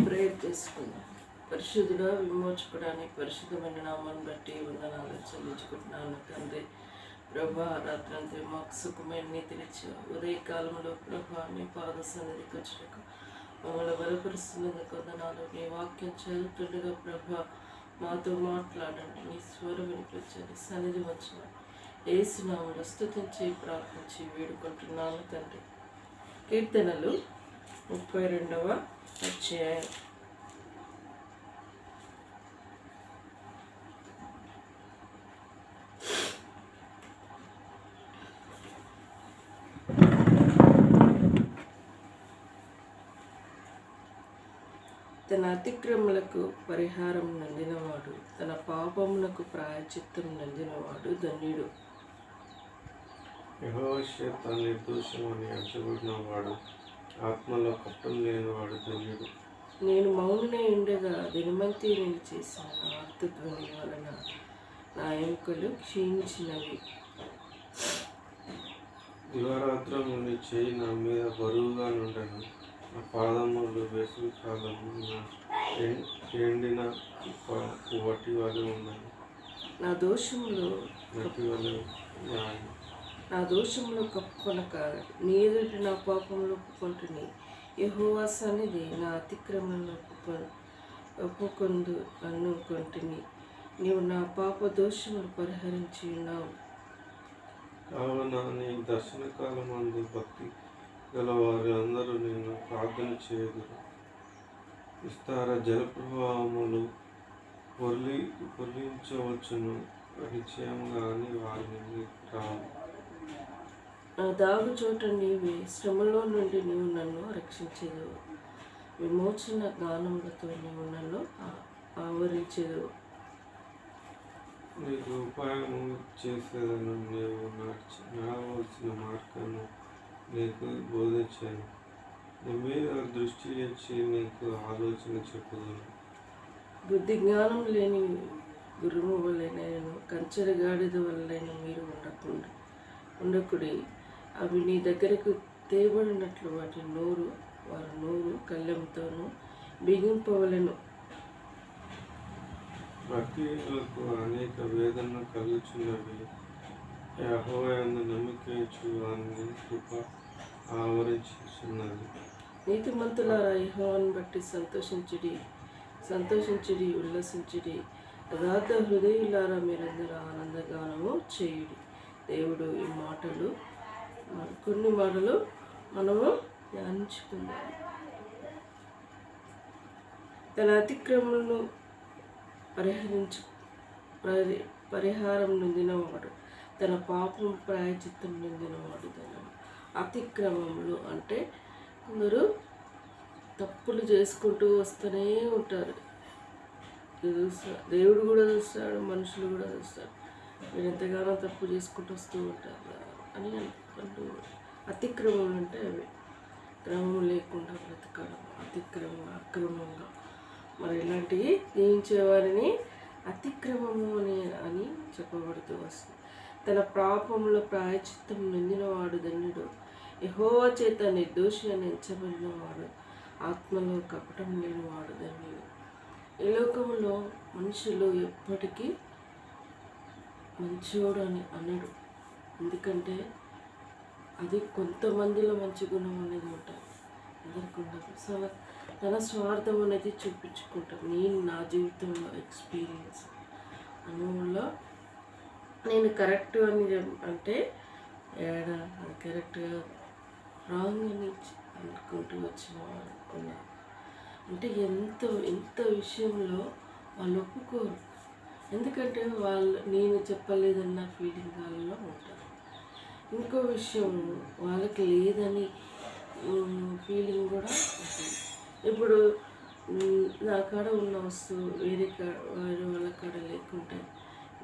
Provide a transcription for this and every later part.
Prayer చేసుకుందాం. పరిశుద్ధుడా, విమోచకుడాన్ని పరిశుద్ధమైన నామాన్ని బట్టి వందనాలు చెల్లించుకుంటున్నాను తండ్రి. ప్రభా, రాత్రంతా మాకు సుఖమైన నీతినిచ్చావు. ఉదయకాలంలో ప్రభా నీ పాద సన్నిధికి వచ్చినకు మమ్మల్ని బలపరుస్తున్నందుకు వందనాలు. నీ వాక్యం చదువుతుండగా ప్రభా మాతో మాట్లాడండి. నీ స్వరం వినిపించండి. సన్నిధి వచ్చిన ఏసునామములో స్తుతించి ప్రార్థించి వేడుకుంటున్నాను తండ్రి. కీర్తనలు 32వ అధ్యాయం. తన అతిక్రమలకు పరిహారం నందినవాడు, తన పాపములకు ప్రాయచిత్తం నందినవాడు ధన్యుడు. యెహోవా తన నిర్దోషమని ఎంచబడినవాడు, ఆత్మలో కప్పం లేనివాడు ధన్యుడు. నేను మౌననే ఉండగా దినమంతి నేను చేసిన నా ఆర్తధ్వని వలన నా ఎముకలు క్షీణించినవి. దివారాత్రము నీ చేయి నా మీద బరువుగా నుండెను. నా పాదములు వేసవి కాలము ఎండిన వటి వలె ఉన్నాయి. నా దోషములు కప్పుకొనక నీ ఎదుటి నా పాపములు ఒప్పుకొంటుని. యెహోవా సన్నిధి నా అతిక్రమలను ఒప్పుకొందు అనుకొంటిని. నీవు నా పాప దోషములు పరిహరించి ఉన్నావు. కావున నీ దర్శన కాలమందు భక్తి గలవారు అందరూ నేను ప్రార్థన చేయదురు. విస్తార జలప్రవాహములు పొర్లించవచ్చును, నిశ్చయంగా అని వారిని రావు. నా దాగు చోట నీవే, శ్రమలో నుండి నీవు నన్ను రక్షించేదవు. విమోచన గానములతో నీవు నన్ను ఆవరించేదవు. నీకు ఉపాయము చేసేదను, నీవు నడవలసిన మార్గాన్ని నీకు బోధించాను. నీ మీద దృష్టి ఇచ్చి నీకు ఆలోచన చెప్పుదును. బుద్ధి జ్ఞానం లేని గురుము వలన కంచెర గాడిద వలన మీరు ఉండకుడి. అవి నీ దగ్గరకు తేబడినట్లు వారి నోరు కళ్ళెంతోనూ బిగింపవలెను. భక్తులకు అనేక వేదన కలుగుచున్నవి. యెహోవా యందు నమ్మకించు వారిని కృప ఆవరించుచున్నది. నీతిమంతులారా, యెహోవాను బట్టి సంతోషించుడి, ఉల్లసించుడి. యథార్థ హృదయులారా, మీరందరూ ఆనందగానము చేయుడి. దేవుడు ఈ మాటలు కొన్ని మాటలు మనము ధ్యానించుకుందాం. తన అతిక్రమలను పరిహారం నొందినవాడు, తన పాపం ప్రాయచిత్తం నొందినవాడు ధన్యుడు. అతిక్రమములు అంటే కొందరు తప్పులు చేసుకుంటూ వస్తూనే ఉంటారు. దేవుడు కూడా చూస్తాడు, మనుషులు కూడా చూస్తాడు. మీరు ఎంతగానో తప్పు చేసుకుంటూ వస్తూ ఉంటారు అని అంటూ. అతిక్రమం అంటే అవి క్రమం లేకుండా బ్రతకడం, అక్రమంగా మరి ఇలాంటివి జయించేవారిని అతిక్రమము అని చెప్పబడుతూ వస్తుంది. తన పాపముల ప్రాయచిత్తం నొందినవాడు ధన్యుడు. యెహోవా చేత నిర్దోషి అని ఎంచబడినవాడు, ఆత్మలో కపటం లేనివాడు ధన్యుడు. ఈ లోకంలో మనుషులు ఎప్పటికీ మంచోడు అని అనడు. ఎందుకంటే అది కొంతమందిలో మంచి గుణం అనేది ఉంటుంది, అందరికీ ఉండదు. తన స్వార్థం అనేది చూపించుకుంటాం. నేను నా జీవితంలో ఎక్స్పీరియన్స్ అనుభవంలో నేను కరెక్ట్ అని అంటే అది కరెక్ట్గా రాంగ్ అని అనుకుంటూ వచ్చిన ఉన్నారు. అంటే ఎంత విషయంలో వాళ్ళు ఒప్పుకోరు. ఎందుకంటే నేను చెప్పలేదన్న ఫీలింగ్ వాళ్ళలో ఉంటారు. ఇంకో విషయం వాళ్ళకి లేదని ఫీలింగ్ కూడా ఉంటుంది. ఇప్పుడు నా కాడ ఉన్న వస్తువు వేరే వాళ్ళ కాడ లేకుంటే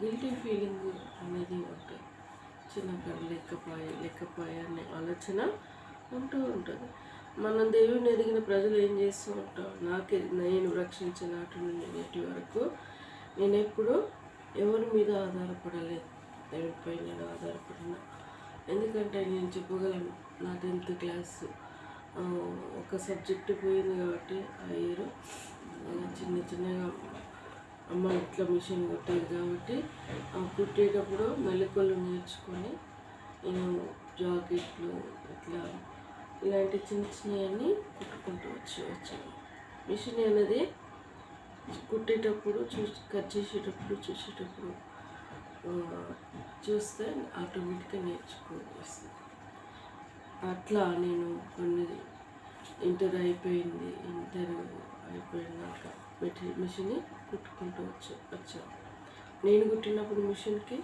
గిల్టీ ఫీలింగ్ అనేది ఉంటుంది. చిన్న కాడ లేకపోయే అనే ఆలోచన ఉంటూ ఉంటుంది. మనం దేవుని ఎదిగిన ప్రజలు ఏం చేస్తూ ఉంటాం? నేను రక్షించిన నాటి నుండి నేటి వరకు నేను ఎప్పుడు ఎవరి మీద ఆధారపడలేదు, దేవుడిపై నేను ఆధారపడిన. ఎందుకంటే నేను చెప్పగలను, నా 10th క్లాస్ ఒక సబ్జెక్టు పోయింది కాబట్టి ఆ ఇయర్ చిన్నగా అమ్మ ఇట్లా మిషన్ కుట్టేది కాబట్టి కుట్టేటప్పుడు మెలకువలు నేర్చుకొని నేను జాకెట్లు ఇట్లా ఇలాంటి చిన్నవన్నీ కుట్టుకుంటూ వచ్చాను. మిషన్ అనేది కుట్టేటప్పుడు కట్ చూసేటప్పుడు చూస్తే ఆటోమేటిక్గా నేర్చుకోవస్తుంది. అట్లా నేను కొన్ని ఇంటర్ అయిపోయినాక మిషన్ కుట్టుకుంటూ వచ్చాను. నేను కుట్టినప్పుడు మిషన్కి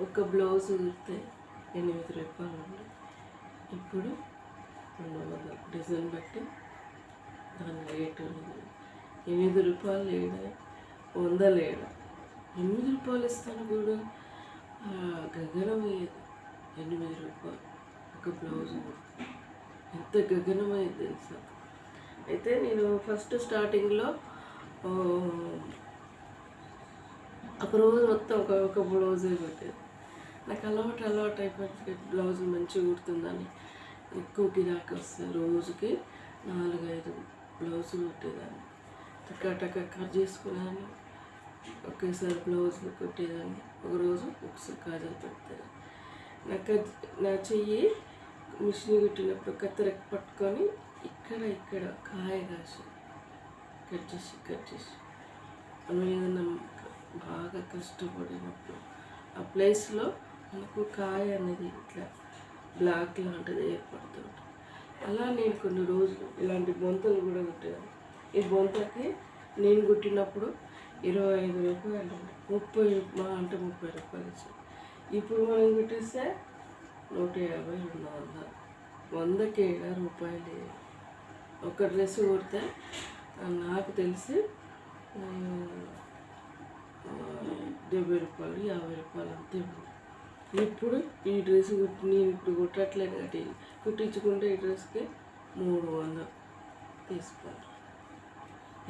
ఒక బ్లౌజ్ కుడితే 8 రూపాయలు ఉంది. ఇప్పుడు 200 డిజైన్ బట్టి దాని రేట్ ఉంది. 8 రూపాయలు లేడా 100 లేడా 8 రూపాయలు ఇస్తాను కూడా గగనమయ్యేది. 8 రూపాయలు ఒక బ్లౌజ్ ఎంత గగనమయ్యేది తెలుసా. అయితే నేను ఫస్ట్ స్టార్టింగ్లో ఒక రోజు మొత్తం ఒక బ్లౌజే కుట్టేది. నాకు అలవాటు అయిపోయింది. బ్లౌజ్ మంచిగా కుడుతుందని ఎక్కువ గిరాకీ వస్తే రోజుకి 4-5 బ్లౌజులు కుట్టేదాన్ని. టక కట్ చేసుకునేదాన్ని, ఒకేసారి బ్లౌజులు కుట్టేదాన్ని. ఒకరోజు ఒకసారి కాజాలు పెడతాను. నా చెయ్యి మిషన్ కుట్టినప్పుడు కత్తెర పట్టుకొని ఇక్కడ కాయ కాసి కట్ చేసి మనం ఏదైనా బాగా కష్టపడినప్పుడు ఆ ప్లేస్లో మనకు కాయ అనేది ఇట్లా బ్లాక్ లాంటిది ఏర్పడుతుంది. అలా నేను కొన్ని రోజులు ఇలాంటి బొంతలు కూడా కుట్టేదాన్ని. ఈ బొంతకి నేను కుట్టినప్పుడు 25 రూపాయలు, 30 రూపాయలు ఇచ్చాను. ఇప్పుడు మనం కుట్టిస్తే 150, 200, 100కి 7 రూపాయలు. ఒక డ్రెస్ కుడితే నాకు తెలిసి 70 రూపాయలు, 50 రూపాయలు అంతే. ఇప్పుడు ఈ డ్రెస్ నేను ఇప్పుడు కుట్టట్లేదు కాబట్టి కుట్టించుకుంటే ఈ డ్రెస్కి 300 తీసుకోండి.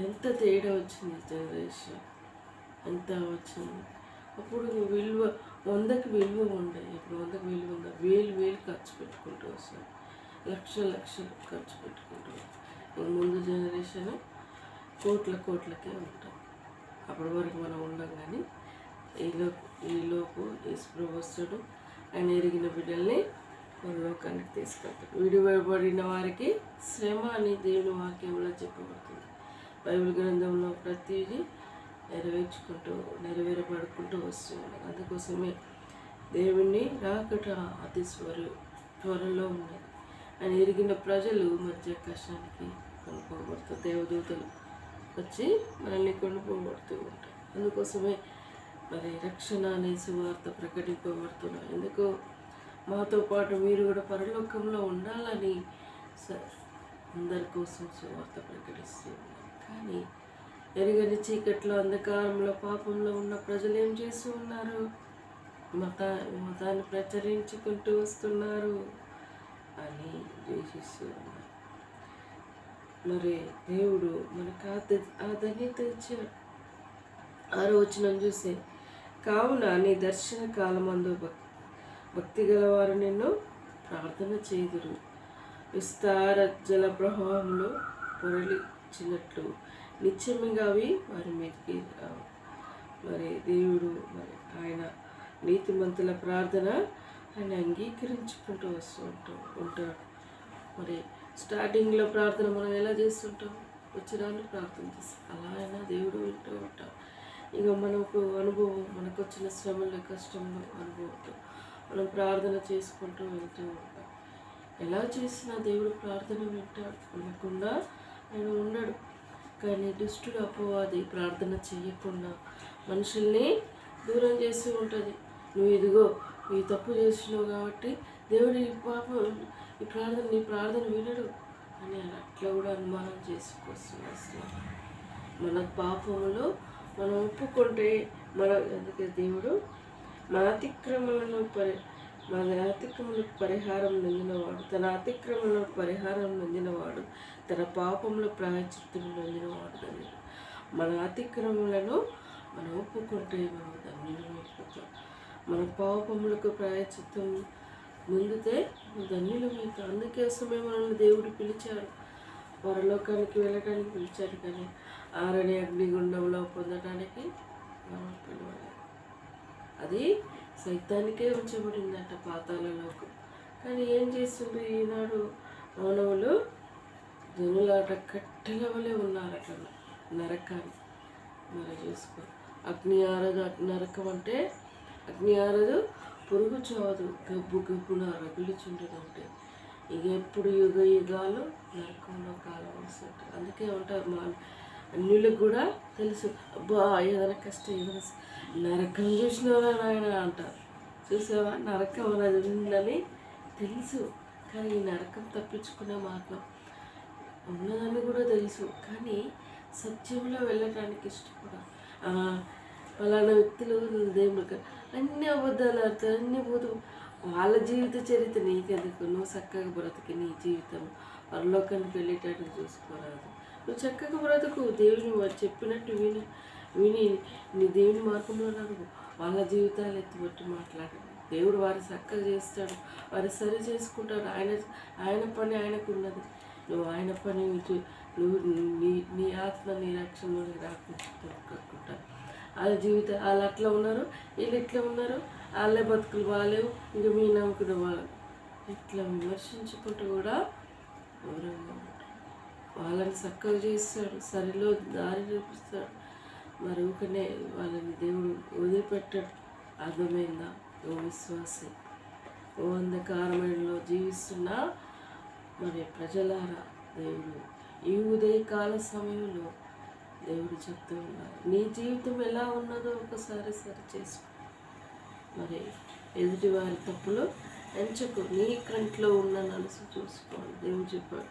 ఎంత తేడా వచ్చింది జనరేషన్, ఎంత వచ్చింది. అప్పుడు విలువ 100కి విలువ ఉండే, ఇప్పుడు 100కి విలువ ఉందా? వేలు ఖర్చు పెట్టుకుంటూ వస్తాం, లక్షలు ఖర్చు పెట్టుకుంటూ. ముందు జనరేషన్ కోట్లకే ఉంటాం. అప్పటి వరకు మనం ఉండం. కానీ ఈలోపు యేసు వస్తుడు ఆయన ఎరిగిన బిడ్డల్ని లోకానికి తీసుకెళ్తాడు. విడివబడిన వారికి శ్రమ అని దేవుని వాక్యంలో చెప్పబడుతుంది. బైబిల్ గ్రంథంలో ప్రతిదీ నెరవేరబడుకుంటూ వస్తుంది. అందుకోసమే దేవుణ్ణి రాకట అతి త్వరలో ఉన్నది. ఆయన ఎరిగిన ప్రజలు మధ్య కష్టానికి కొనుక్కోబడుతూ దేవదూతలు వచ్చి మనల్ని కొనుక్కోబడుతూ ఉంటారు. అందుకోసమే మరి రక్షణ అనే సువార్త ప్రకటింపబడుతున్నారు. ఎందుకో మాతో పాటు మీరు కూడా పరలోకంలో ఉండాలని అందరి కోసం సువార్త ప్రకటిస్తూ ఉన్నారు. కానీ ఎరుగని చీకట్లో, అంధకారంలో, పాపంలో ఉన్న ప్రజలు ఏం చేస్తూ ఉన్నారు? మతాన్ని ప్రచురించుకుంటూ వస్తున్నారు అని ద్వేషిస్తూ ఉన్నారు. మరి దేవుడు మనకు ఆ ధన్యత ఇచ్చాడు. 6వ వచనం చూస్తే, కావున నీ దర్శన కాలమందు భక్తి గలవారు నిన్ను ప్రార్థన చేయుదురు. విస్తార జల ప్రవాహంలో పొరలిచ్చినట్లు నిత్యముగా అవి వారి మీదకి రావు. మరి దేవుడు ఆయన నీతిమంతుల ప్రార్థన ఆయన అంగీకరించుకుంటూ ఉంటాడు. మరి స్టార్టింగ్లో ప్రార్థన మనం ఎలా చేస్తుంటాం? వచ్చినాన్ని ప్రార్థన చేస్తాం. అలా అయినా దేవుడు వింటూ ఉంటాం. ఇక మనకు అనుభవం, మనకు వచ్చిన శ్రమల కష్టంలో అనుభవంతో మనం ప్రార్థన చేసుకుంటూ వెళ్తూ ఉంటాం. ఎలా చేసినా దేవుడు ప్రార్థన వింటాడు, వినకుండా ఆయన ఉండడు. కానీ దుష్టుడు అపవాది ప్రార్థన చేయకుండా మనుషుల్ని దూరం చేస్తూ ఉంటుంది. నువ్వు ఇదిగో ఈ తప్పు చేసినావు కాబట్టి దేవుడు నీ ప్రార్థన వినడు అని అట్లా కూడా అనుమానం చేసుకొస్తున్నాడు. మన పాపములో మనం ఒప్పుకుంటే అందుకే దేవుడు మన అతిక్రమణలకు పరిహారం నొందినవాడు, తన అతిక్రమణలకు పరిహారం నొందినవాడు, తన పాపంలో ప్రాయశ్చిత్తం నొందినవాడు. కానీ మన అతిక్రమలను మనం ఒప్పుకుంటే మనం ధన్యులం అయిపోతాం. మన పాపములకు ప్రాయశ్చిత్తం ముందుతే ధన్యులు మీకు. అందుకోసమే మనల్ని దేవుడు పిలిచాడు, పరలోకానికి వెళ్ళడానికి పిలిచాడు, కానీ ఆరని అగ్నిగుండంలో పొందడానికి మనం పిలవలేదు. అది సైతానికే ఉంచబడిందట, పాతాళలోకి. కానీ ఏం చేస్తుండ్రు ఈనాడు మానవులు? జనులాట కట్టెల వలె ఉన్నారట నరకాన్ని. మరి చూసుకో, అగ్ని ఆరదు. నరకం అంటే అగ్ని ఆరదు, పురుగు చావదు, గబ్బు గబ్బున రగులుచుంటుందంటే ఇక ఎప్పుడు యుగ యుగాలు నరకంలో కాలం వస్తుంటారు. అందుకే ఉంటారు మా అన్యులకు కూడా తెలుసు, అబ్బా ఏదైనా కష్టం, ఏదైనా నరకం చూసినవరా నాయన అంటారు. చూసావా, నరకం అనేది ఉందని తెలుసు, కానీ ఈ నరకం తప్పించుకునే మార్గం ఉన్నదని కూడా తెలుసు, కానీ సత్యంలో వెళ్ళటానికి ఇష్టపడ. పలానా వ్యక్తులు దేవుడికి అన్ని అబద్ధాలు ఆడతారు, అన్ని పోతూ వాళ్ళ జీవిత చరిత్ర నీకెందుకు? నువ్వు చక్కగా బ్రతికి నీ జీవితం పరలోకానికి వెళ్ళేటట్టు చూసుకోరాదు. నువ్వు చక్కగా బ్రతుకు, దేవుని చెప్పినట్టు విని నీ దేవుని మార్గంలో నడుగు. వాళ్ళ జీవితాలు ఎత్తుబట్టి మాట్లాడు. దేవుడు వారి చక్కగా చేస్తాడు, వారి సరి చేసుకుంటాడు. ఆయన పని ఆయనకు ఉన్నది. నువ్వు ఆయన పని నువ్వు నీ ఆత్మ నీ రక్షణలోకి రాకుండా వాళ్ళ జీవితం వాళ్ళు అట్లా ఉన్నారు, వీళ్ళు ఇట్లా ఉన్నారు, వాళ్ళే బతుకులు బాగాలేవు, ఇంక మీ నమ్ముకునే వాళ్ళు ఇట్లా విమర్శించుకుంటూ కూడా దూరంగా ఉంటారు. వాళ్ళని చక్కగా చేస్తాడు, సరిలో దారి చూపిస్తాడు. మరి ఊకనే వాళ్ళని దేవుడు వదిలిపెట్టాడు. అర్థమైందా? ఓ విశ్వాసి, ఓ అంధకారమైనలో జీవిస్తున్నా మరి ప్రజలారా, దేవుడు ఈ ఉదయకాల సమయంలో దేవుడు చెప్తూ ఉన్నారు, నీ జీవితం ఎలా ఉన్నదో ఒకసారి సరి చేసుకో. మరి ఎదుటి వారి తప్పులు ఎంచకు, నీ కంట్లో ఉన్న నలుసు చూసుకోవాలి. దేవుడు చెప్పాడు,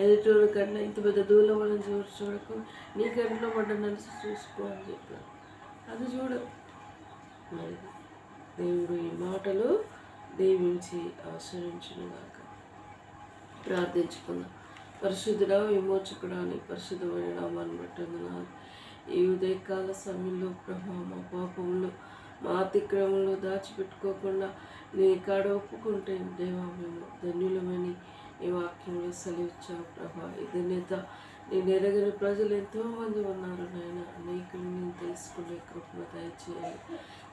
ఎదుటి కన్నా ఇంత పెద్ద దూరం వాళ్ళని చూడకు, నీ కంట్లో పడ్డ నలుసు చూసుకో అని చెప్పాడు. అది చూడు. మరి దేవుడు ఈ మాటలు దీవించి ఆశ్రయించునుగాక. ప్రార్థించుకుందాం. పరిశుద్ధుడా, విమోచకుడా, నీ పరిశుద్ధమైన నామాన్ని బట్టి వందనాలు. ఈ ఉదయకాల సమయంలో ప్రభా, మా పాపములు మా అతిక్రమంలో దాచిపెట్టుకోకుండా నీ కాడ ఒప్పుకుంటే దేవా మేము ధన్యులమని ఈ వాక్యంలో సెలవిచ్చావు ప్రభా. ఈ ధన్యత నేను ఎరగని ప్రజలు ఎంతోమంది ఉన్నారు నాయన. అనేకులు నేను తెలుసుకునే కృపను దయచేయాలి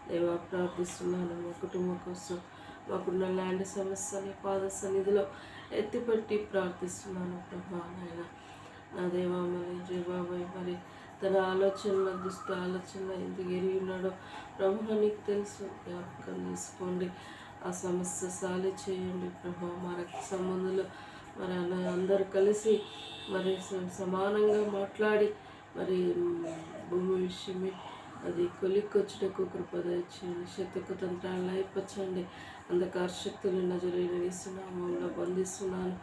దేవా. ప్రార్థిస్తున్నాను మా కుటుంబం కోసం, మాకున్న ల్యాండ్ సమస్యని పాద సన్నిధిలో ఎత్తిపెట్టి ప్రార్థిస్తున్నాను ప్రభా. నాయన నా దేవా, మరి బాబాయ్ మరి తన ఆలోచనల దుష్ట ఆలోచనలు ఎందుకు ఎరిగి ఉన్నాడో ప్రభా నీకు తెలుసు. జ్ఞాపకం తీసుకోండి, ఆ సమస్య సాలి చేయండి ప్రభా. మా రక్త సంబంధులు మరి అందరూ కలిసి మరి సమానంగా మాట్లాడి మరి భూమి విషయమే అది కొలిక్కొచ్చుటకు కృప దయచేయండి. శక్తికు తంత్రాలను అయిపచ్చండి. అంధకార శక్తులు నజరేయుని యేసు నామములో బంధిస్తున్నాను.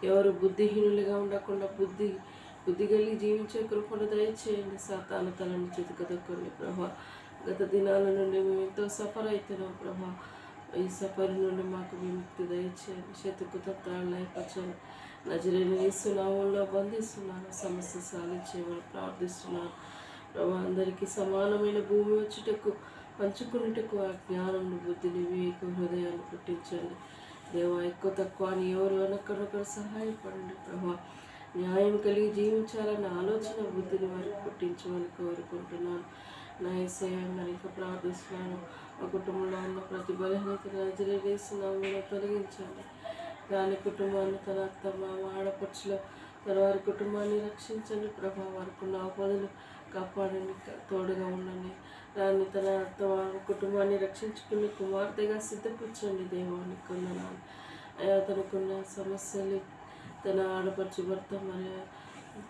ఎవరు బుద్ధిహీనులుగా ఉండకుండా బుద్ధి కలిగి జీవించే కృపను దయచేయండి. సాతాను తలని చితకదొక్కండి ప్రభా. గత దినాల నుండి మేము ఎంతో సఫర్ అవుతున్నాం ప్రభా. ఈ సఫర్ నుండి మాకు విముక్తి దయచేయండి. శక్తికు తంత్రాలను అయిపచ్చండి. నజరేయుని యేసు నామములో బంధిస్తున్నాను. సమస్య సాధించేవాళ్ళు ప్రార్థిస్తున్నాను ప్రభా. అందరికీ సమానమైన భూమి వచ్చుటకు పంచుకున్నటకు ఆ జ్ఞానం బుద్ధిని వివేక హృదయాన్ని పుట్టించండి దేవా. ఎక్కువ తక్కువ అని ఎవరు అనొకరొకరు సహాయపడండి ప్రభా. న్యాయం కలిగి జీవించాలన్న ఆలోచన బుద్ధిని వారికి పుట్టించమని కోరుకుంటున్నాను నా యేసయ్య. మరి ఇంకా ప్రార్థిస్తున్నాను, మా కుటుంబంలో ఉన్న ప్రతి బలహీనతను నజరేయుని తొలగించండి. దాని కుటుంబాన్ని తన అత్త మామ ఆడపడుచులో తన వారి కుటుంబాన్ని రక్షించండి ప్రభా. వారికి ఉన్న ఆపదలు కాపాడండి, తోడుగా ఉండండి. దాన్ని తన కుటుంబాన్ని రక్షించుకుని కుమార్తెగా సిద్ధపరచండి దేవానికి కొందనాలు. తనకున్న సమస్యలు, తన ఆడపడుచు భర్త మరి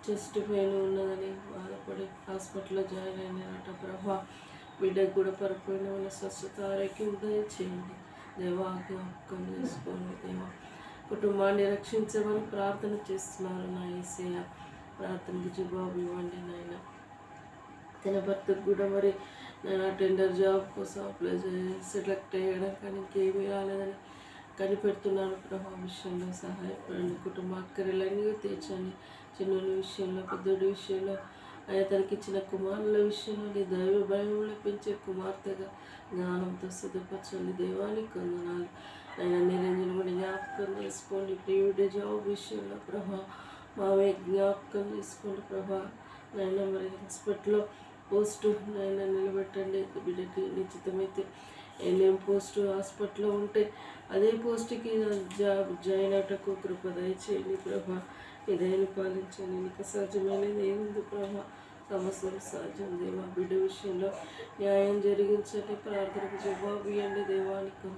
చెస్ట్ పెయిన్ ఉన్నదని బాధపడి హాస్పిటల్లో జాయిన్ అయినారట ప్రభా. బిడ్డకు కూడా పరిపోయిన వాళ్ళ స్వస్థత ఆరోగ్యం దయచేయండి దేవా. జ్ఞాపకం చేసుకోండి దేవా. కుటుంబాన్ని రక్షించమని ప్రార్థన చేస్తున్నారు నా యేసయ్య. ప్రార్థనకి జవాబు ఇవ్వండి నాయన. తన భర్తకు కూడా మరి నేను టెండర్ జాబ్ కోసం అప్లై సెలెక్ట్ అయ్యడం కానీ ఇంకేమీ రాలేదని కనిపెడుతున్నాను ప్రభా. విషయంలో సహాయపడండి. కుటుంబ అక్కర్లన్నీ తీర్చండి. చిన్నోడి విషయంలో, పెద్దోడి విషయంలో, తనకి ఇచ్చిన కుమారుల విషయంలో నీ దైవ భయంలో పెంచే కుమార్తెగా జ్ఞానంతో సిద్ధపరచండి దేవానికి వందనాలు. ఆయన నిరంజన్ కూడా జ్ఞాపకం చేసుకోండి. ప్రియుడి జాబ్ విషయంలో ప్రభా మావే జ్ఞాపకం చేసుకోండి ప్రభా. నాయన మరి హాస్పిటల్లో పోస్టు నాయన నిలబెట్టండి. బిడ్డకి నిశ్చితమైతే ఏం పోస్టు హాస్పిటల్లో ఉంటే అదే పోస్టుకి జాయిన్ అవటకు కృప దయచేయండి ప్రభా. ఇదైనా పాలించండి. నీకు సాధ్యమైనది ఏముంది ప్రభా? సమస్యలు సాధ్యం దేవా. బిడ్డ విషయంలో న్యాయం జరిగించండి. ప్రార్థనకు జవాబు ఇవ్వండి దేవానికి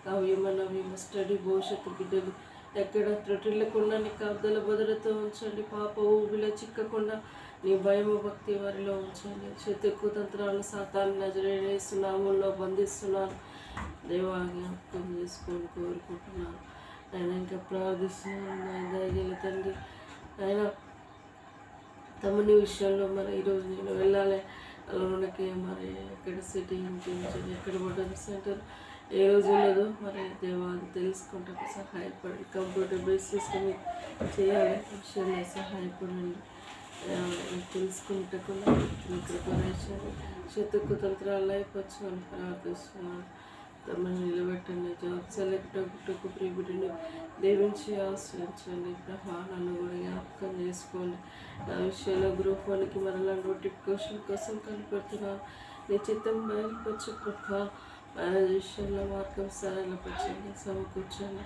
కావ్యమనవ్యమ స్టడీ భవిష్యత్తు బిడ్డలు ఎక్కడ త్రుటిల్లకుండా నీ కాపుదల భద్రత ఉంచండి. పాప ఊబిలో చిక్కకుండా నీ భయము భక్తి వారిలో ఉంచండి. శత్రు తంత్రాలను సాతాన్ని నజరేయుని యేసు నామములో బంధిస్తున్నాను. దేవా జ్ఞాపకం చేసుకొని కోరుకుంటున్నాను. ఆయన ఇంకా ప్రార్థిస్తున్నాను. ఆయన దయగల తండ్రి ఆయన తమ్ముని విషయంలో మరి ఈరోజు నేను వెళ్ళాలి అలాగే మరి ఎక్కడ సిటీ ఇంటించాలి ఎక్కడ పడ్డది సెంటర్ ఏ రోజు ఉన్నదో మరి దేవాది తెలుసుకుంటే సహాయపడి కంప్యూటర్ బేస్ సిస్టమ్ చేయాలి విషయంలో సహాయపడండి. తెలుసుకుంటే కూడా కృపణించండి. శత్రుకు తంత్రాలు అయిపోవచ్చు అని ప్రార్థిస్తున్నాను. తమని నిలబెట్టండి. జాబ్ సెలెక్ట్ అవ్వటకు ప్రియుడిని దీవించి ఆశ్రయించండి ప్రభా. నన్ను కూడా జ్ఞాపకం చేసుకోండి. నా విషయంలో గ్రూప్ 1కి మరలా నోటిఫికేషన్ కోసం కనిపెడుతున్నాను. నీ చిత్తం బయలుపరచు ప్రభా. మ్యారేజ్ విషయంలో మార్గం సరళపరచండి. సమకూర్చండి.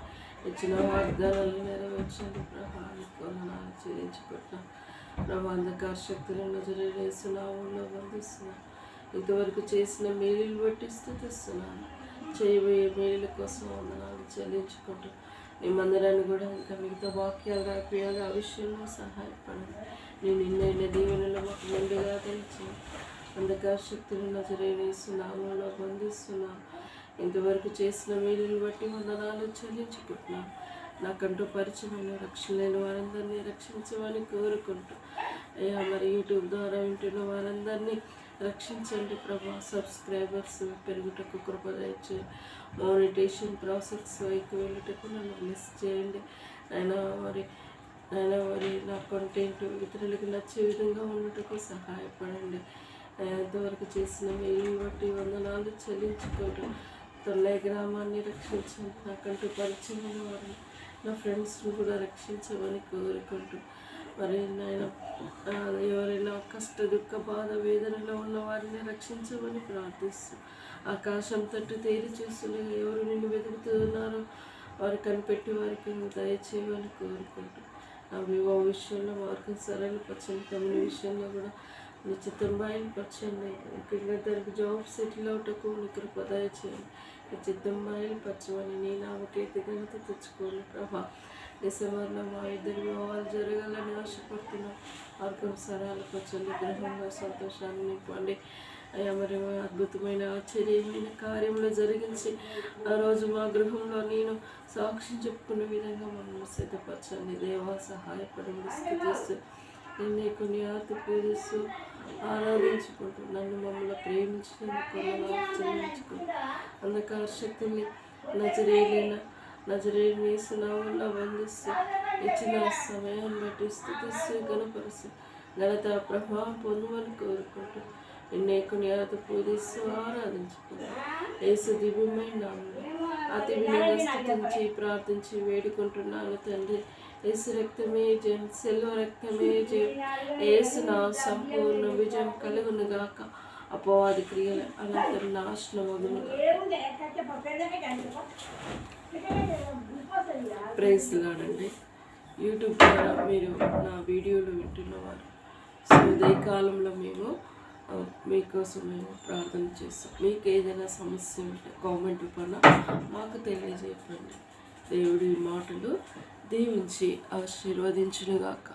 ఇచ్చిన వాగ్దానాలు నెరవేర్చండి ప్రభా. కొనాలు చెల్లించుకుంటున్నాను ప్రభా. అంధకార శక్తులను నజరేస్తున్నావులో బంధిస్తున్నాను. ఇంతవరకు చేసిన మేలులు బట్టి స్థుతిస్తున్నాను. చేయబోయే మేలుల కోసం వందనాలు చెల్లించుకుంటూ నీ మందిరాన్ని కూడా ఇంకా మిగతా వాక్యాలు రాపియాలి. ఆ విషయంలో సహాయపడండి. నేను నిన్నైన దీవెనలో మాకు మెండుగా తెలిచాను. అంధకార శక్తులు నజరేస్తున్నాములో బంధిస్తున్నాను. ఇంతవరకు చేసిన మేలుని బట్టి వందనాలు చెల్లించుకుంటున్నాను. నాకంటూ పరిచయమైన రక్షణ లేని వారందరినీ రక్షించమని కోరుకుంటూ అయ్యా మరి యూట్యూబ్ ద్వారా వింటున్న వారందరినీ రక్షించండి ప్రభా. సబ్స్క్రైబర్స్ పెరుగుటకు కృప దయచేయండి. మానిటేషన్ ప్రాసెస్ వైపు వెళ్ళుటకు నన్ను బ్లెస్ చేయండి. అయినా మరి నా కంటెంట్ ఇతరులకు నచ్చే విధంగా ఉండటకు సహాయపడండి. ఎంతవరకు చేసిన మేలు బట్టి వందనాలు చెల్లించుకుంటూ తొల్లై గ్రామాన్ని రక్షించండి. నాకంటూ పరిచయమైన వారిని నా ఫ్రెండ్స్ని కూడా రక్షించమని కోరుకుంటూ మరి నాయన ఎవరైనా కష్ట దుఃఖ బాధ వేదనలో ఉన్న వారిని రక్షించమని ప్రార్థిస్తూ ఆకాశం తట్టు తేరి చూస్తుండగా ఎవరు నిన్ను వెతుకుతున్నారో వారు కనిపెట్టి వారికి దయచేయమని కోరుకుంటూ నా వివాహ విషయంలో మార్గం సరళపరచండి. తమిళ విషయంలో కూడా నీ చిత్తం బయలుపరచండి. ముఖ్యంగా దానికి జాబ్ సెటిల్ అవటకు నీ కృప దయచేయండి. నీ చిత్తం బయలుపరచమని నీ నామకీర్తి ఘనత తెచ్చుకోండి ప్రభా. డిసెంబర్లో మా ఇద్దరి వివాహాలు జరగాలని ఆశపడుతున్నాం. మార్గం సరళపరచండి. గృహంలో సంతోషాన్ని నింపండి. అయ్యా మరి అద్భుతమైన ఆశ్చర్యమైన కార్యంలో జరిగించి ఆ రోజు మా గృహంలో నేను సాక్ష్యం చెప్పుకునే విధంగా మమ్మల్ని సిద్ధపరచండి. దేవా సహాయపడి స్థితిస్తూ నీకు న్యాతి పూజిస్తూ ఆరాధించుకుంటూ నన్ను మమ్మల్ని ప్రేమించినందుకు చెల్లించుకుంటూ అంధకార శక్తిని నజరేయుని యేసు నామములో బంధిస్తూ ఇచ్చిన సమయాన్ని బట్టి స్థుతిస్తూ గణపరుస్తూ ఘనత ప్రభావం పొందమని కోరుకుంటూ నిన్నేకు న్యాత పూజిస్తూ ఆరాధించుకుంటూ యేసు దివ్యమైన నామములో అతి వినయంగా స్తుతించి ప్రార్థించి వేడుకుంటున్నాను తండ్రి. యేసు రక్తమే జయం, సెల్వ రక్తమే జయం. యేసు నా సంపూర్ణ విజయం కలుగును గాక. అపవాది క్రియలు అనంతరం నాశనమగును. ప్రైజ్ లార్డ్ అండి. యూట్యూబ్ ద్వారా మీరు నా వీడియోలు వింటున్నవారు ఉదయ కాలంలో మేము మీకోసం మేము ప్రార్థన చేస్తాం. మీకు ఏదైనా సమస్య ఉంటే కామెంట్ రూపంలో మాకు తెలియజేయండి. దేవుడి మాటలు దీవించి ఆశీర్వదించునుగాక.